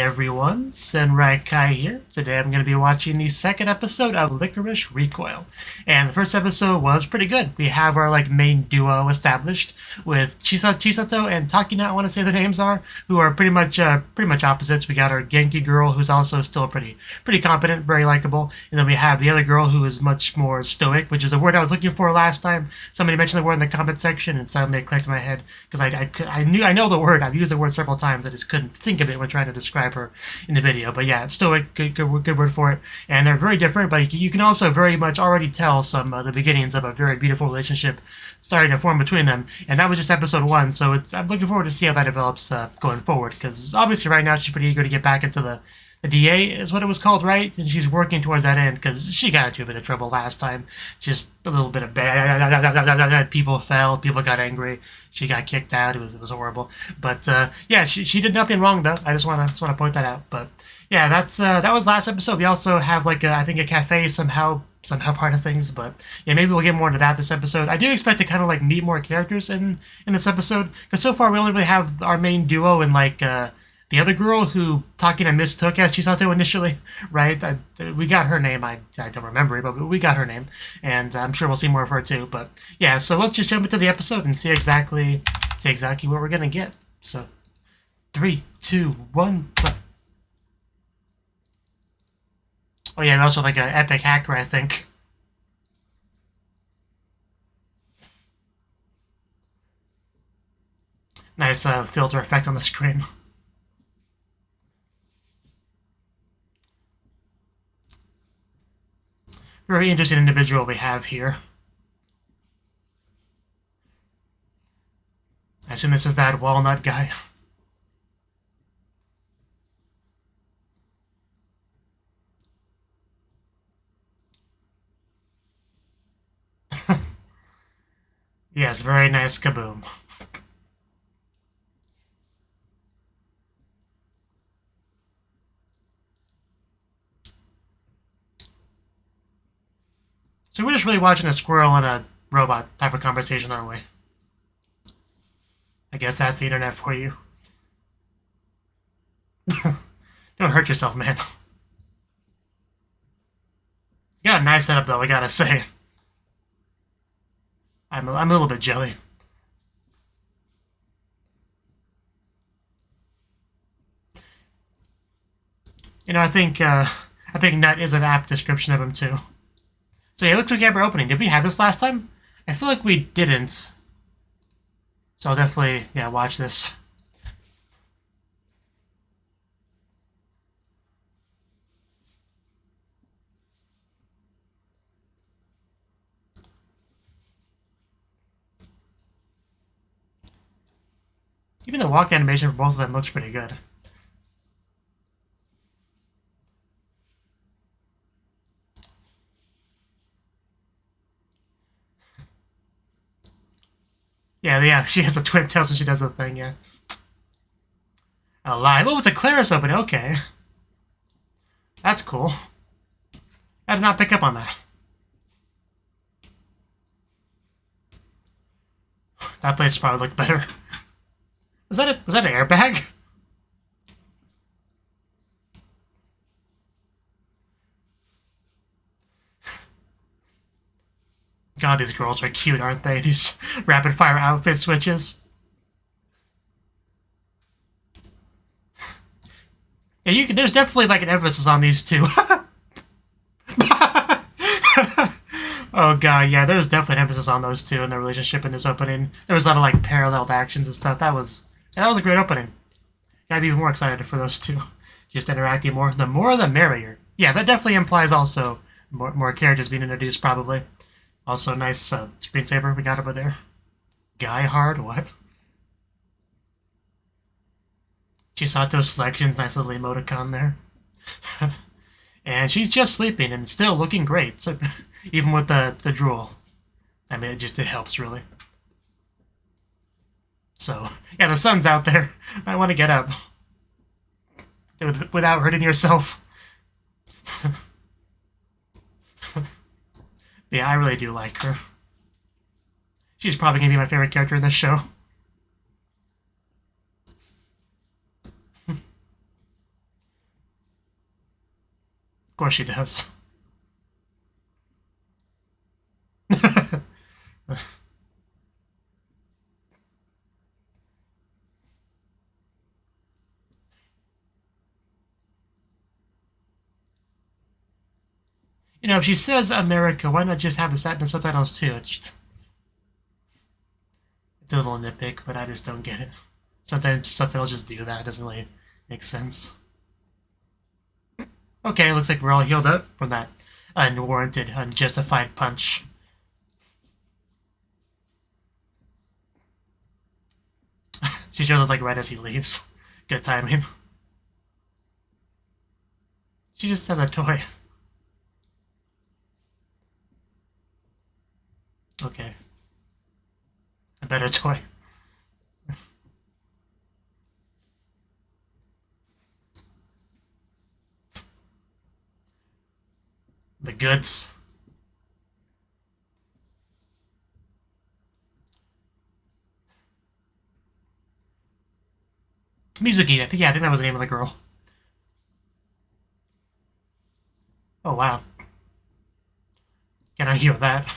everyone, Senrai here. Today I'm going to be watching the second episode of Lycoris Recoil. And the first episode was pretty good. We have our main duo established with Chisato and Takina, I want to say their names are, who are pretty much opposites. We got our Genki girl, who's also still pretty competent, very likable. And then we have the other girl who is much more stoic, which is a word I was looking for last time. Somebody mentioned the word in the comment section and suddenly it clicked in my head because I know the word. I've used the word several times. I just couldn't think of it when trying to describe her in the video. But yeah, stoic, good word for it. And they're very different, but you can also very much already tell some the beginnings of a very beautiful relationship starting to form between them. And that was just episode 1, so I'm looking forward to see how that develops going forward. Because obviously right now she's pretty eager to get back into the DA is what it was called, right? And she's working towards that end because she got into a bit of trouble last time. Just a little bit of bad. People fell. People got angry. She got kicked out. It was horrible. But yeah, she did nothing wrong though. I just want to point that out. But yeah, that was last episode. We also have I think a cafe somehow part of things. But yeah, maybe we'll get more into that this episode. I do expect to kind of meet more characters in this episode because so far we only really have our main duo and the other girl who Takina mistook as Chisato initially, right? We got her name. I don't remember it, but we got her name. And I'm sure we'll see more of her too. But yeah, so let's just jump into the episode and see exactly what we're going to get. So 3, 2, 1, play. Oh yeah, and also an epic hacker, I think. Nice filter effect on the screen. Very interesting individual we have here. I assume this is that Walnut guy. Yes, very nice kaboom. So we're just really watching a squirrel and a robot type of conversation, aren't we? I guess that's the internet for you. Don't hurt yourself, man. You got a nice setup, though, I gotta say. I'm a little bit jelly. You know, I think Nut is an apt description of him, too. So yeah, it looks like we have our opening. Did we have this last time? I feel like we didn't. So I'll definitely, yeah, watch this. Even the walk animation for both of them looks pretty good. Yeah, she has a twin tails when she does the thing, yeah. Alive. Oh, it's a Claris opening, okay. That's cool. I did not pick up on that. That place probably looked better. Was that an airbag? God, these girls are cute, aren't they? These rapid-fire outfit switches. Yeah, there's definitely an emphasis on these two. Oh god, yeah, there's definitely an emphasis on those two in their relationship in this opening. There was a lot of paralleled actions and stuff. That was a great opening. Gotta be even more excited for those two. Just interacting more. The more the merrier. Yeah, that definitely implies also more characters being introduced, probably. Also, nice screensaver we got over there. Guy Hard, what? Chisato Selections, nice little emoticon there. And she's just sleeping and still looking great, so, even with the drool. I mean, it helps, really. So, yeah, the sun's out there. Might want to get up. Without hurting yourself. Yeah, I really do like her. She's probably going to be my favorite character in this show. Of course she does. You know, if she says America, why not just have the subtitles too? It's a little nitpick, but I just don't get it. Sometimes subtitles just do that. It doesn't really make sense. Okay, looks like we're all healed up from that unwarranted, unjustified punch. She shows up like right as he leaves. Good timing. She just has a toy. Okay. A better toy. The goods. Mizuki, I think that was the name of the girl. Oh wow. Can't argue with that.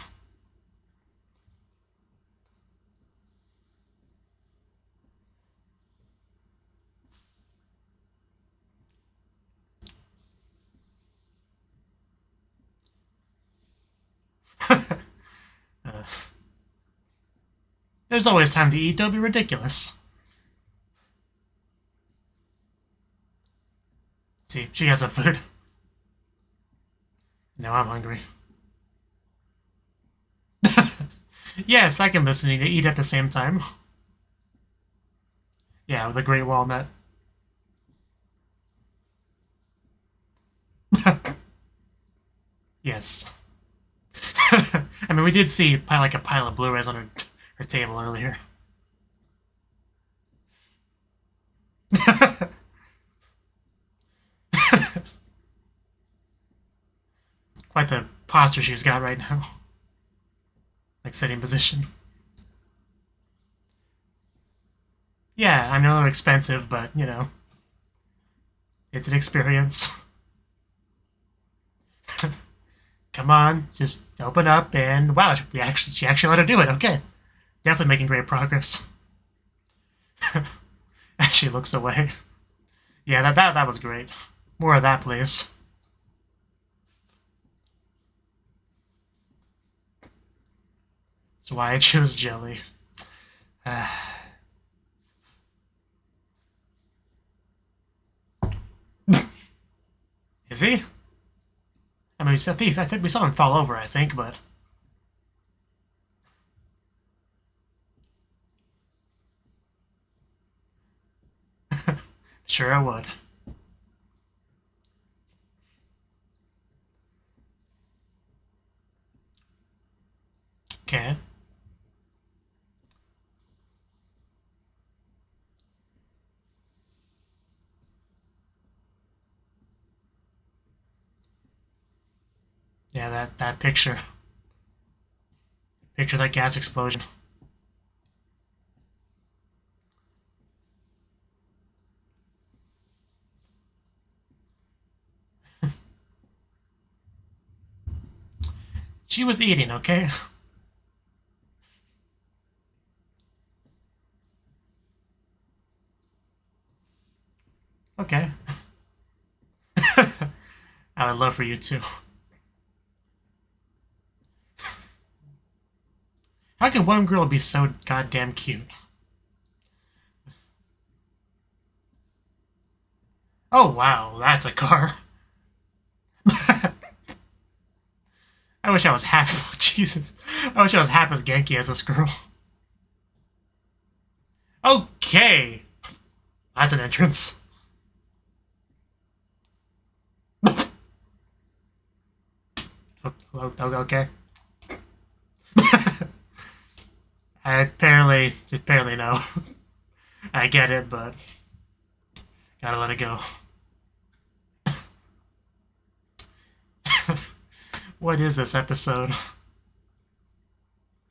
There's always time to eat, don't be ridiculous. See, she has some food. Now I'm hungry. Yes, I can listen to eat at the same time. Yeah, with a great walnut. Yes. I mean, we did see like a pile of Blu-rays on her table earlier. Quite the posture she's got right now. Like sitting position. Yeah, I know they're expensive, but, you know, it's an experience. Come on, just open up and wow, she actually let her do it. Okay. Definitely making great progress. As she looks away. Yeah, that was great. More of that, please. That's why I chose jelly. Is he? I mean, he's a thief. I think we saw him fall over, I think, but... Sure I would. Okay. Yeah, that picture. Picture that gas explosion. She was eating, okay? Okay. I would love for you to. How can one girl be so goddamn cute? Oh wow, that's a car. I wish I was half. Jesus. I wish I was half as Genki as this girl. Okay. That's an entrance. Okay. Apparently no. I get it, but gotta let it go. What is this episode?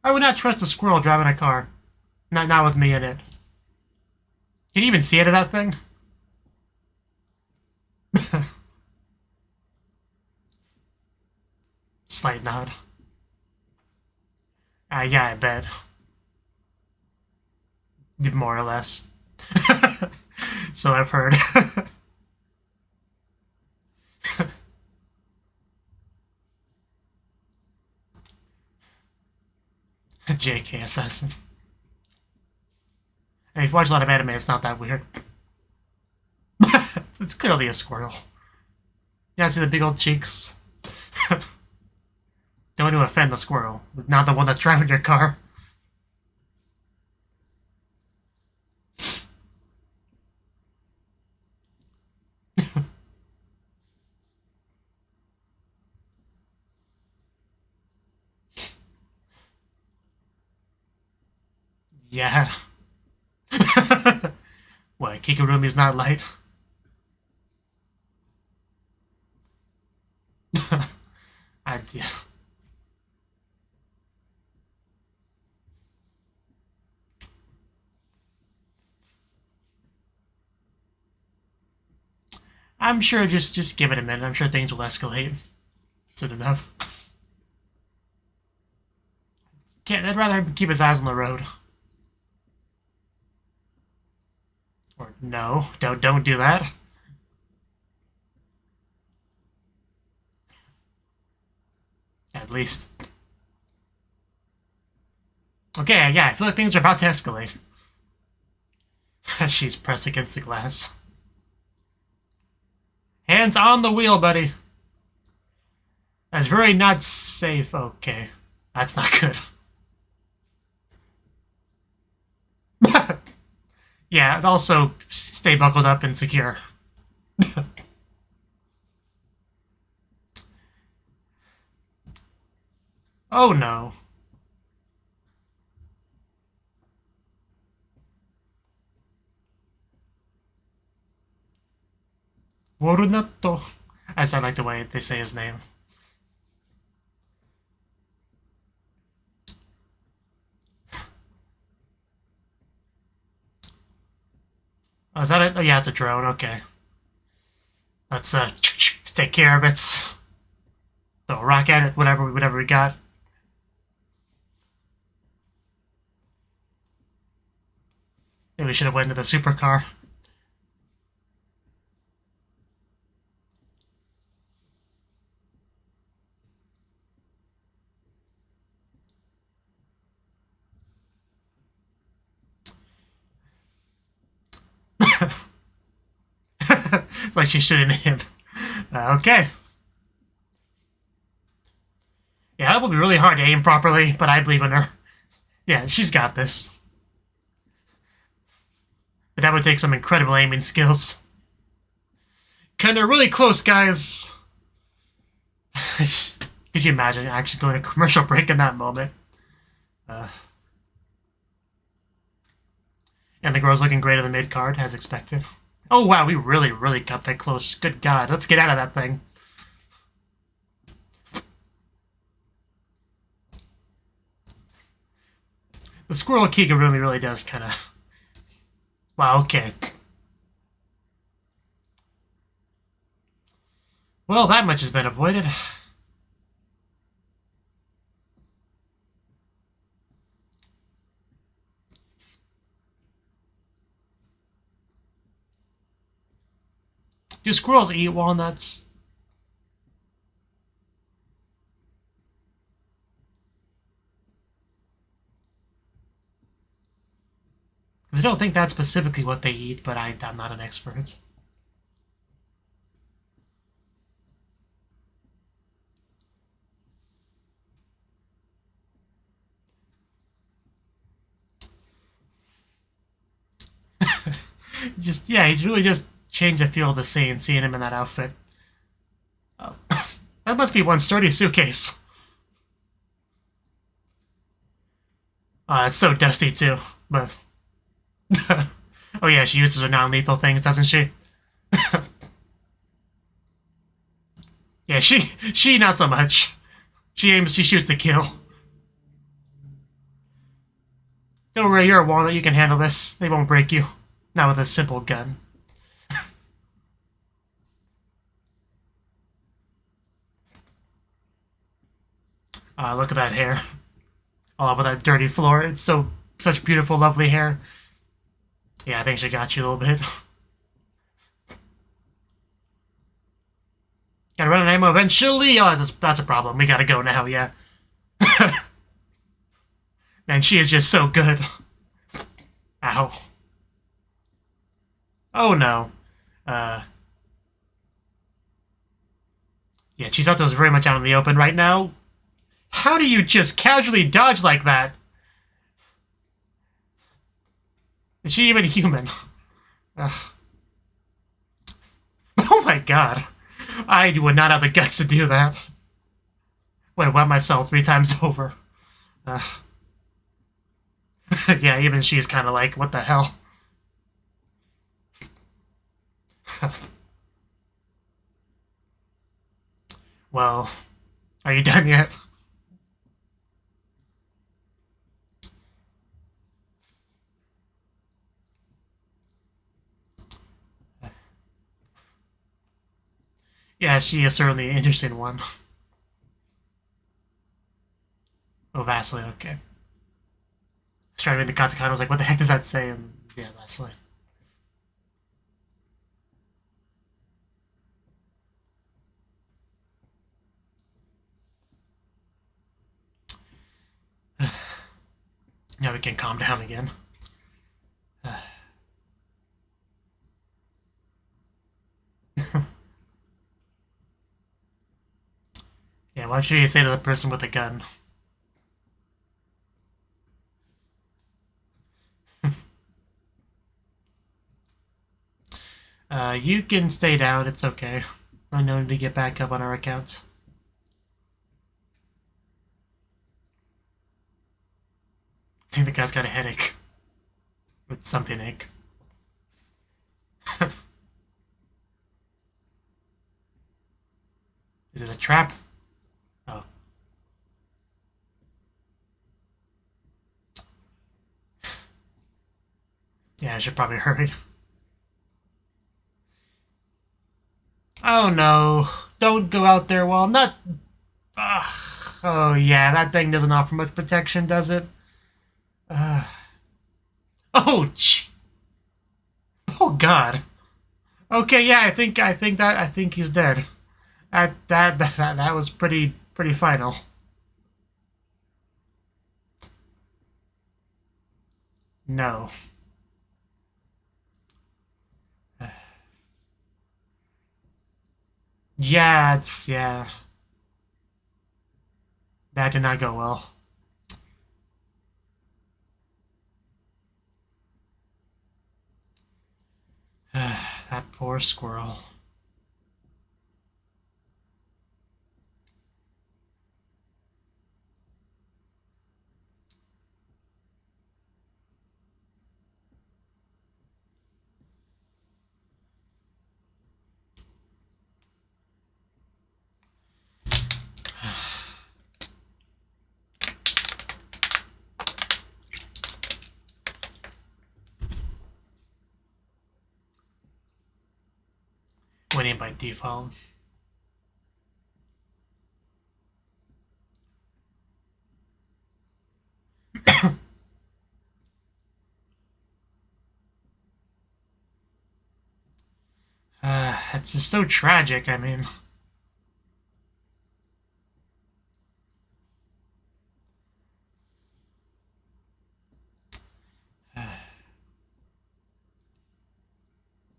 I would not trust a squirrel driving a car. Not with me in it. Can you even see it in that thing? Slight nod. Yeah, I bet. More or less. So I've heard. JK assassin. And if you watch a lot of anime, it's not that weird. It's clearly a squirrel. Yeah, see the big old cheeks? Don't want to offend the squirrel. Not the one that's driving your car. Yeah. What, Kigurumi's not light? Yeah. I'm sure just give it a minute. I'm sure things will escalate soon enough. I'd rather keep his eyes on the road. Or no, don't do that. At least. Okay, yeah, I feel like things are about to escalate. She's pressed against the glass. Hands on the wheel, buddy. That's very not safe. Okay. That's not good. Yeah, also stay buckled up and secure. Oh no. Walnut. I sound like the way they say his name. Oh, is that it? Oh yeah, it's a drone, okay. Let's take care of it. Throw a rock at it, whatever we got. Maybe we should have went to the supercar. It's like she's shooting at him. Okay. Yeah, that will be really hard to aim properly, but I believe in her. Yeah, she's got this. But that would take some incredible aiming skills. Kinda really close, guys. Could you imagine actually going to commercial break in that moment? And the girl's looking great in the mid-card, as expected. Oh wow, we really got that close. Good God, let's get out of that thing. The squirrel Kigurumi really does kind of... Wow, okay. Well, that much has been avoided. Do squirrels eat walnuts? Because I don't think that's specifically what they eat, but I'm not an expert. Yeah, he really just changed the feel of the scene, seeing him in that outfit. Oh. That must be one sturdy suitcase. It's so dusty too, but... Oh yeah, she uses her non-lethal things, doesn't she? Yeah, she not so much. She shoots to kill. Don't worry, you're a walnut, you can handle this. They won't break you. Not with a simple gun. Look at that hair. All over that dirty floor. It's such beautiful, lovely hair. Yeah, I think she got you a little bit. Gotta run out of ammo eventually. Oh, that's a problem. We gotta go now, yeah. Man, she is just so good. Ow. Oh no. Yeah, Chisato's very much out in the open right now. How do you just casually dodge like that? Is she even human? Ugh. Oh my god. I would not have the guts to do that. Would have wet myself 3 times over. Yeah, even she's kind of like, what the hell? Well, are you done yet? Yeah, she is certainly an interesting one. Oh, Vasily, okay. I was trying to read the katakana, I was like, what the heck does that say? And yeah, Vasily. Now we can calm down again. Yeah, what should you say to the person with a gun? You can stay down, it's okay. I know to get back up on our accounts. I think the guy's got a headache. With something ache. Is it a trap? Oh. Yeah, I should probably hurry. Oh no. Don't go out there, Walnut. Oh yeah, that thing doesn't offer much protection, does it? Oh, gee. Oh god. Okay, yeah, I think he's dead. That was pretty final. No. Yeah, yeah. That did not go well. That poor squirrel. Winning by default. It's just so tragic, I mean.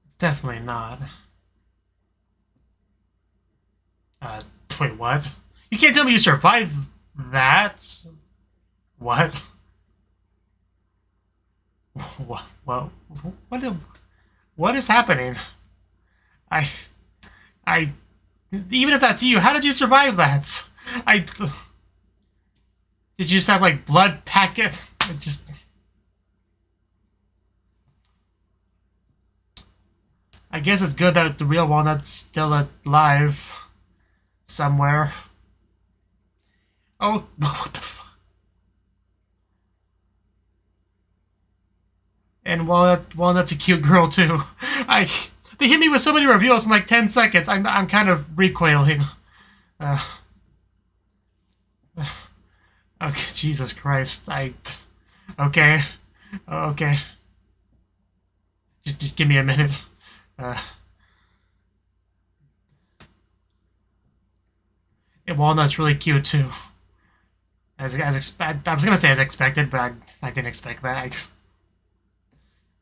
It's definitely not. Wait, what? You can't tell me you survived that? What? What is happening? Even if that's you, how did you survive that? Did you just have, like, blood packet? I guess it's good that the real Walnut's still alive. Somewhere. Oh, what the fuck? And Walnut's a cute girl, too. They hit me with so many reveals in like 10 seconds. I'm kind of recoiling. Okay, Jesus Christ. Okay. Okay. Just give me a minute. Walnut's really cute too. I was gonna say as expected, but I didn't expect that.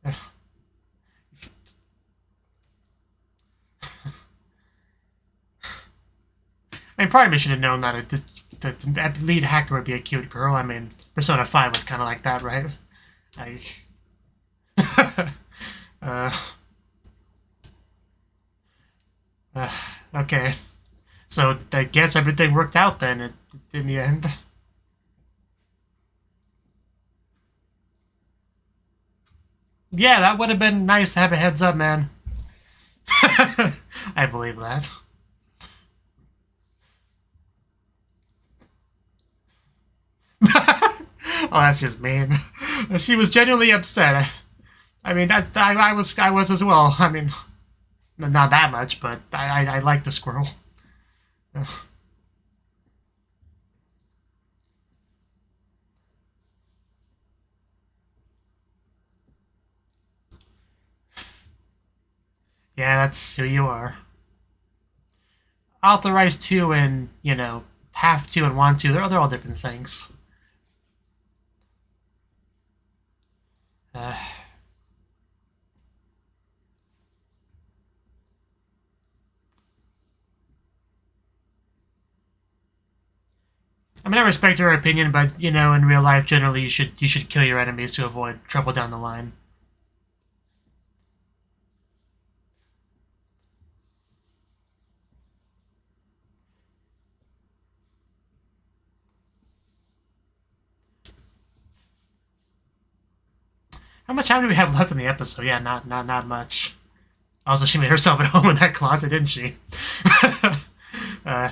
I mean, part of me should have known that the lead hacker would be a cute girl. I mean, Persona 5 was kind of like that, right? uh, okay. So I guess everything worked out then in the end. Yeah, that would have been nice to have a heads up, man. I believe that. Oh, that's just mean. She was genuinely upset. I mean, I was as well. I mean, not that much, but I like the squirrel. Yeah, that's who you are. Authorized to and, have to and want to, they're all different things. Uh, I mean, I respect her opinion, but, in real life, generally, you should kill your enemies to avoid trouble down the line. How much time do we have left in the episode? Yeah, not much. Also, she made herself at home in that closet, didn't she?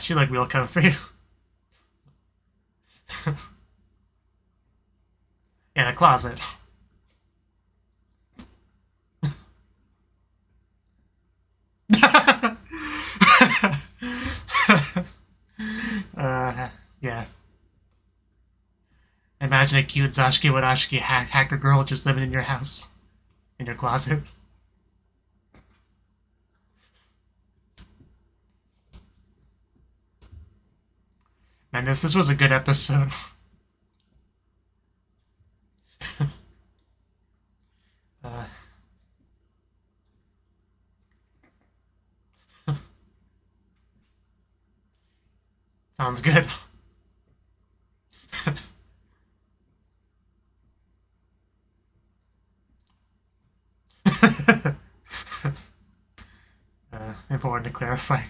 She looked real comfy. Yeah, the closet. Yeah. Imagine a cute Zashiki Wadashiki hacker girl just living in your house. In your closet. Man, this was a good episode. uh, Sounds good. Important to clarify.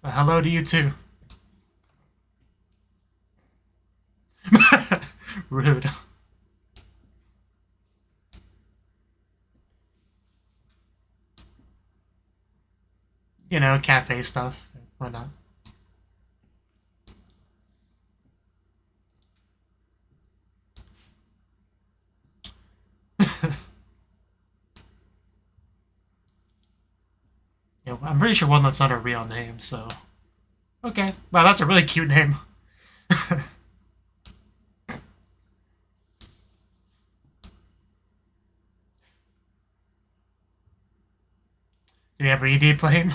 Hello to you too. Rude. Cafe stuff. Why not? Yeah, I'm pretty sure Walnut's not a real name, so... Okay. Wow, that's a really cute name. Do we have ED playing?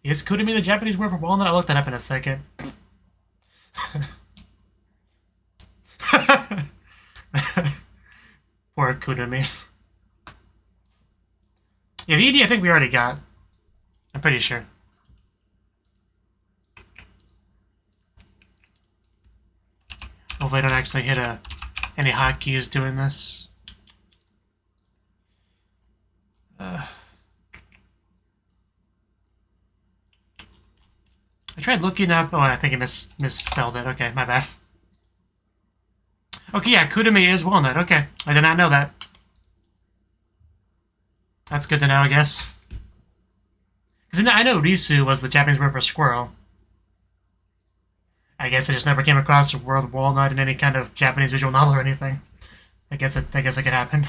Is Kudami the Japanese word for walnut? I'll look that up in a second. Poor Kudami. Yeah, the ED I think we already got. I'm pretty sure. Hopefully I don't actually hit any hotkeys doing this. I tried looking up... Oh, I think I misspelled it. Okay, my bad. Okay, yeah, Kudami is walnut. Okay, I did not know that. That's good to know, I guess. Because I know Risu was the Japanese word for squirrel. I guess I just never came across the word walnut in any kind of Japanese visual novel or anything. I guess it could happen.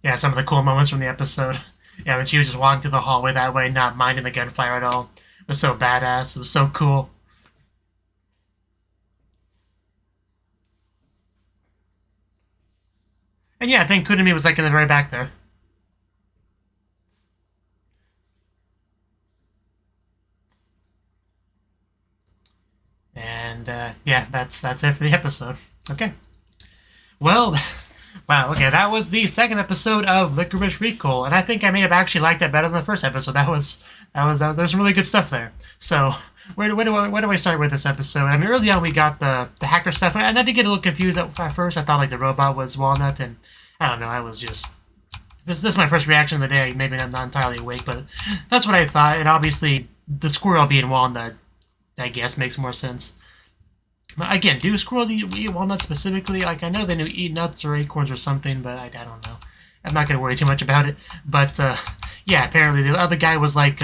Yeah, some of the cool moments from the episode. Yeah, when she was just walking through the hallway that way, not minding the gunfire at all. It was so badass. It was so cool. And yeah, I think Kunimi was like in the very back there. And yeah, that's it for the episode. Okay. Well, wow. Okay, that was the second episode of Lycoris Recoil, and I think I may have actually liked that better than the first episode. There's some really good stuff there. So where do I start with this episode? I mean, early on we got the hacker stuff, and I did get a little confused at first. I thought like the robot was Walnut, and I don't know. I was just this is my first reaction of the day. Maybe I'm not entirely awake, but that's what I thought. And obviously, the squirrel being Walnut, I guess, makes more sense. Again, do squirrels eat walnuts specifically? Like, I know they eat nuts or acorns or something, but I don't know. I'm not going to worry too much about it. But, yeah, apparently the other guy was, like,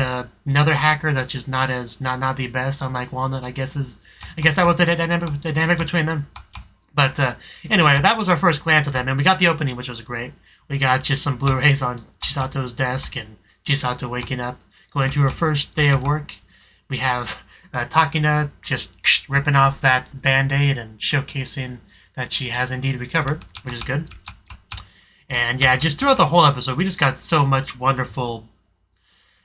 another hacker that's just not the best, unlike Walnut, I guess that was the dynamic between them. But, anyway, that was our first glance at them, and we got the opening, which was great. We got just some Blu-rays on Chisato's desk, and Chisato waking up, going to her first day of work. We have Takina just ripping off that band-aid and showcasing that she has indeed recovered, which is good. And yeah, just throughout the whole episode, we just got so much wonderful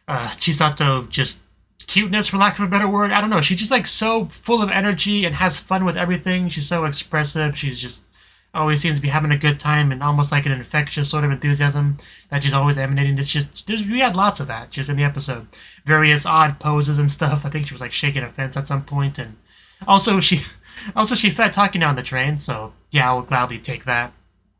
Chisato just cuteness, for lack of a better word. I don't know. She's just like so full of energy and has fun with everything. She's so expressive. She's just always seems to be having a good time and almost like an infectious sort of enthusiasm that she's always emanating. It's just we had lots of that just in the episode. Various odd poses and stuff. I think she was like shaking a fence at some point, and also she fed Takina on the train. So yeah, I will gladly take that.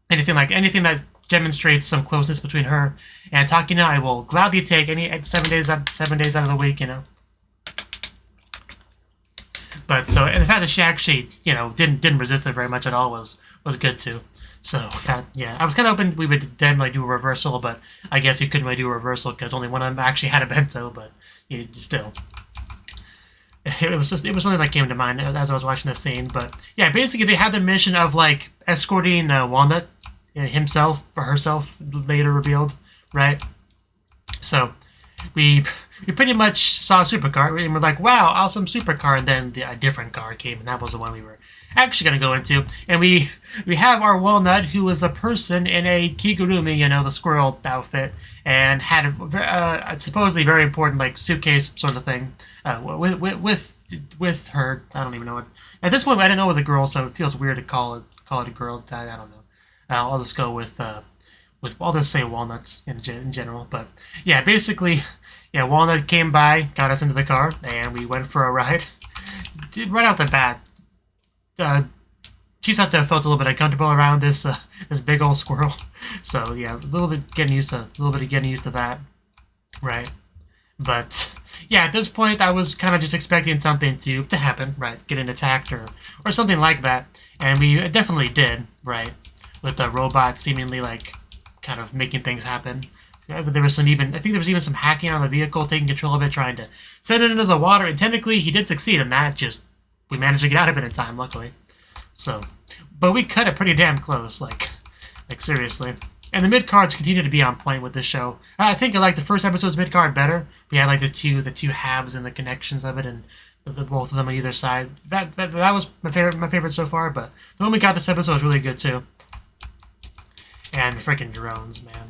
Anything that demonstrates some closeness between her and Takina, I will gladly take any 7 days out of the week. But so, and the fact that she actually, didn't resist it very much at all was good too. So that, yeah, I was kind of hoping we would then like do a reversal, but I guess you couldn't really do a reversal because only one of them actually had a bento. But still, it was something that came to mind as I was watching the scene. But yeah, basically they had the mission of like escorting Walnut himself or herself, later revealed, right? So we pretty much saw a supercar, and we're like, wow, awesome supercar, and then a different car came, and that was the one we were actually going to go into. And we have our Walnut, who is a person in a kigurumi, the squirrel outfit, and had a supposedly very important like suitcase sort of thing with her. I don't even know what. At this point, I didn't know it was a girl, so it feels weird to call it a girl. I don't know. I'll just go with I'll just say Walnuts in general. But yeah, basically, yeah, Walnut came by, got us into the car, and we went for a ride. Right out the bat, Chisato felt a little bit uncomfortable around this big old squirrel. So yeah, a little bit of getting used to that, right? But yeah, at this point, I was kind of just expecting something to happen, right? Getting attacked or something like that, and we definitely did, right? With the robot seemingly like kind of making things happen. There was I think there was even some hacking on the vehicle, taking control of it, trying to send it into the water, and technically he did succeed in that, just we managed to get out of it in time, luckily. So, but we cut it pretty damn close, like seriously. And the mid-cards continue to be on point with this show. I think I like the first episode's mid-card better. We had like the two halves and the connections of it, and both of them on either side. That was my favorite so far, but the one we got this episode was really good too. And freaking drones, man.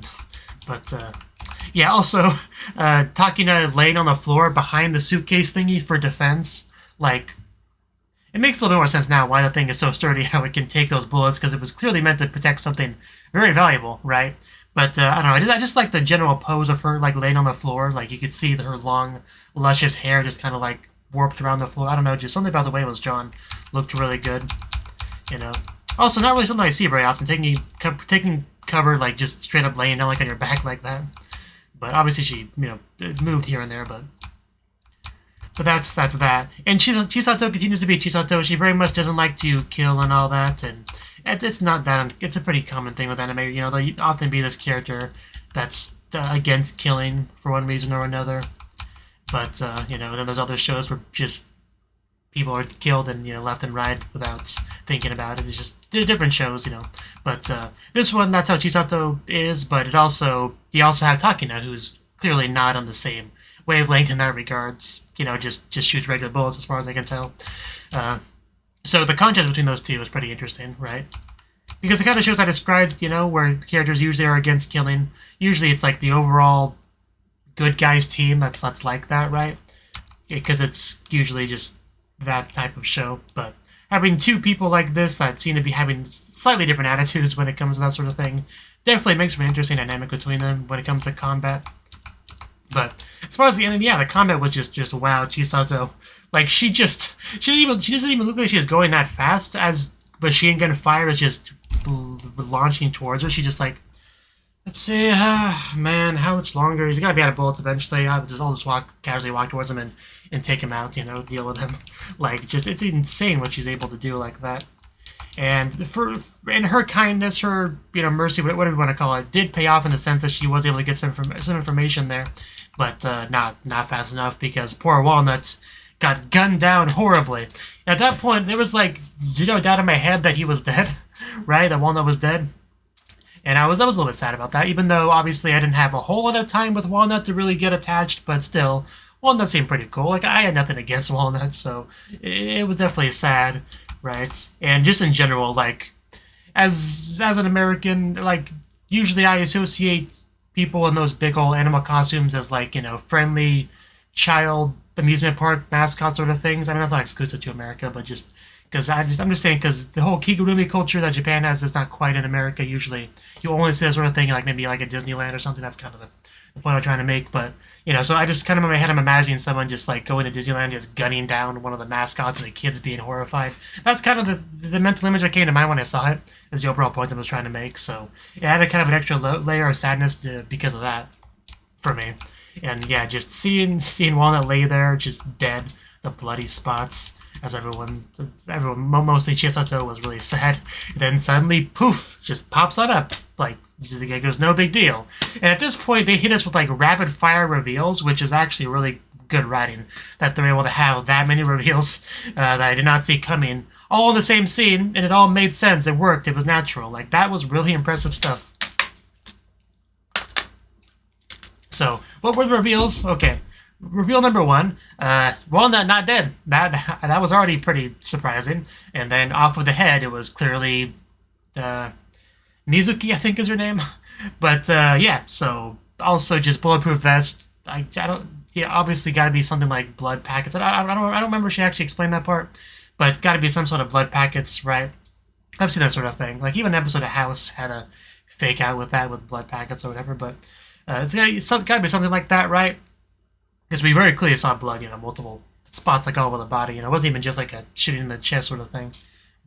But, yeah, also, Takina laying on the floor behind the suitcase thingy for defense. Like, it makes a little bit more sense now why the thing is so sturdy, how it can take those bullets, because it was clearly meant to protect something very valuable, right? But, I don't know, I just like the general pose of her, like, laying on the floor. Like, you could see her long, luscious hair just kind of, like, warped around the floor. I don't know, just something about the way it was drawn looked really good, Also, not really something I see very often, taking cover, like, just straight up laying down, like, on your back like that. But obviously she, moved here and there, but that's that. And Chisato continues to be Chisato. She very much doesn't like to kill and all that, and it's not that, it's a pretty common thing with anime, they often be this character that's against killing for one reason or another. But, then there's other shows where just people are killed and left and right without thinking about it. It's just different shows, But this one, that's how Chisato is. But you also have Takina, who's clearly not on the same wavelength in that regards. Just shoots regular bullets as far as I can tell. So the contrast between those two is pretty interesting, right? Because the kind of shows I described, where characters usually are against killing, usually it's like the overall good guys team that's like that, right? Because it's usually just that type of show. But having two people like this that seem to be having slightly different attitudes when it comes to that sort of thing definitely makes for an interesting dynamic between them when it comes to combat. But as far as the ending, yeah, the combat was just wow. Chisato, like she doesn't even look like she's going that fast as machine gun fire is just launching towards her. She just like, let's see, man, how much longer? He's gotta be out of bullets eventually. I'll just casually walk towards him and take him out, deal with him. Like, just, it's insane what she's able to do like that. And in her kindness, her mercy, whatever you want to call it, did pay off in the sense that she was able to get some information there, but not fast enough because poor Walnut got gunned down horribly. At that point, there was like zero doubt in my head that he was dead, right? That Walnut was dead. And I was a little bit sad about that, even though obviously I didn't have a whole lot of time with Walnut to really get attached, but still, Walnut seemed pretty cool. Like, I had nothing against Walnut, so it was definitely sad, right? And just in general, like, as an American, like, usually I associate people in those big old animal costumes as, like, friendly child amusement park mascot sort of things. I mean, that's not exclusive to America, but just because I'm just saying, because the whole kigurumi culture that Japan has is not quite in America usually. You only see that sort of thing like maybe like a Disneyland or something. That's kind of the point I'm trying to make. But so I just kind of in my head I'm imagining someone just like going to Disneyland, just gunning down one of the mascots and the kids being horrified. That's kind of the mental image that came to mind when I saw it. Is the overall point I was trying to make. So it added kind of an extra layer of sadness because of that for me. And yeah, just seeing Walnut lay there, just dead, the bloody spots, as everyone, mostly Chisato, was really sad. And then suddenly, poof, just pops on up, like, it was no big deal. And at this point, they hit us with, like, rapid-fire reveals, which is actually really good writing, that they're able to have that many reveals that I did not see coming, all in the same scene, and it all made sense, it worked, it was natural. Like, that was really impressive stuff. So, what were the reveals? Okay. Reveal number one, Walnut not dead. That was already pretty surprising. And then off of the head, it was clearly Mizuki, I think is her name. But yeah, so also just bulletproof vest. I don't. Yeah, obviously got to be something like blood packets. I don't remember if she actually explained that part, but got to be some sort of blood packets, right? I've seen that sort of thing. Like even an episode of House had a fake out with that with blood packets or whatever. But it's got to be something like that, right? Because we very clearly saw blood, multiple spots like all over the body. It wasn't even just like a shooting in the chest sort of thing.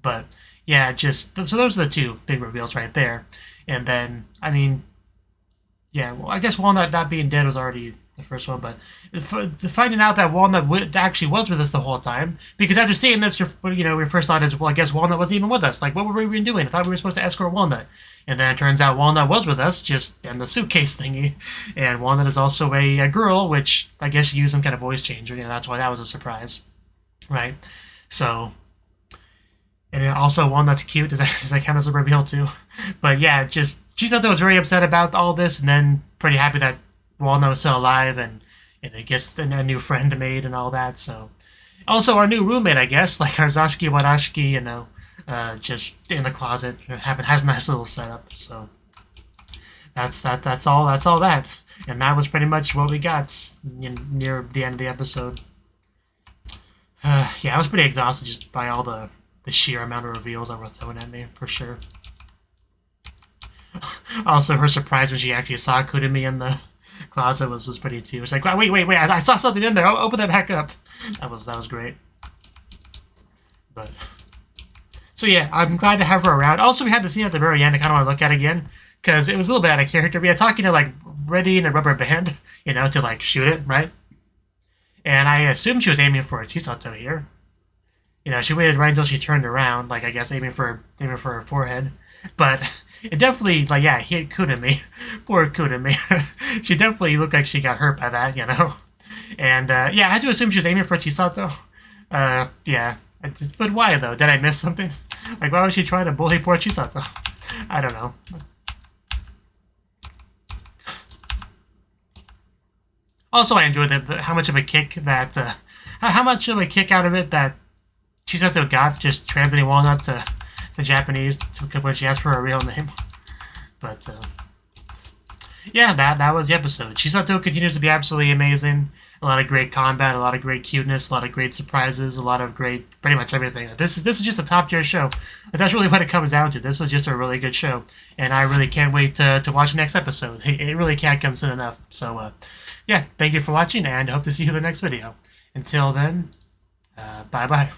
But yeah, so those are the two big reveals right there. And then, I mean, yeah, well, I guess Walnut not being dead was already the first one, but finding out that Walnut actually was with us the whole time, because after seeing this, your first thought is, well, I guess Walnut wasn't even with us. Like, what were we even doing? I thought we were supposed to escort Walnut. And then it turns out Walnut was with us, just in the suitcase thingy. And Walnut is also a girl, which I guess she used some kind of voice changer. That's why that was a surprise, right? So, and also Walnut's cute. Does that count as a reveal too? But yeah, just Chisato was very upset about all this, and then pretty happy that Walnut was still alive, and it gets a new friend made and all that. So, also our new roommate, I guess, like our Zashiki Wadashiki, just in the closet, has a nice little setup. So that's all that, and that was pretty much what we got near the end of the episode. Yeah, I was pretty exhausted just by all the sheer amount of reveals that were thrown at me, for sure. Also, her surprise when she actually saw Kurumi in the closet was pretty too. It's like, wait, I saw something in there. Open that back up. That was great. But so yeah, I'm glad to have her around. Also, we had the scene at the very end I kind of want to look at again, because it was a little bit out of character. We had talking to like readying a rubber band, to like shoot it, right? And I assumed she was aiming for a Chisato here. She waited right until she turned around, like I guess aiming for her forehead. But it definitely, like, yeah, hit Kurumi. Poor Kurumi. She definitely looked like she got hurt by that, And yeah, I had to assume she was aiming for Chisato. Yeah. But why, though? Did I miss something? Like, why was she trying to bully poor Chisato? I don't know. Also, I enjoyed how much of a kick that, how much of a kick out of it that Chisato got just translating Walnut to the Japanese when she asked for a real name. But, yeah, that was the episode. Chisato continues to be absolutely amazing. A lot of great combat, a lot of great cuteness, a lot of great surprises, a lot of great, pretty much everything. This is just a top tier show. That's really what it comes down to. This is just a really good show, and I really can't wait to watch the next episode. It really can't come soon enough. So, yeah, thank you for watching, and hope to see you in the next video. Until then, bye bye.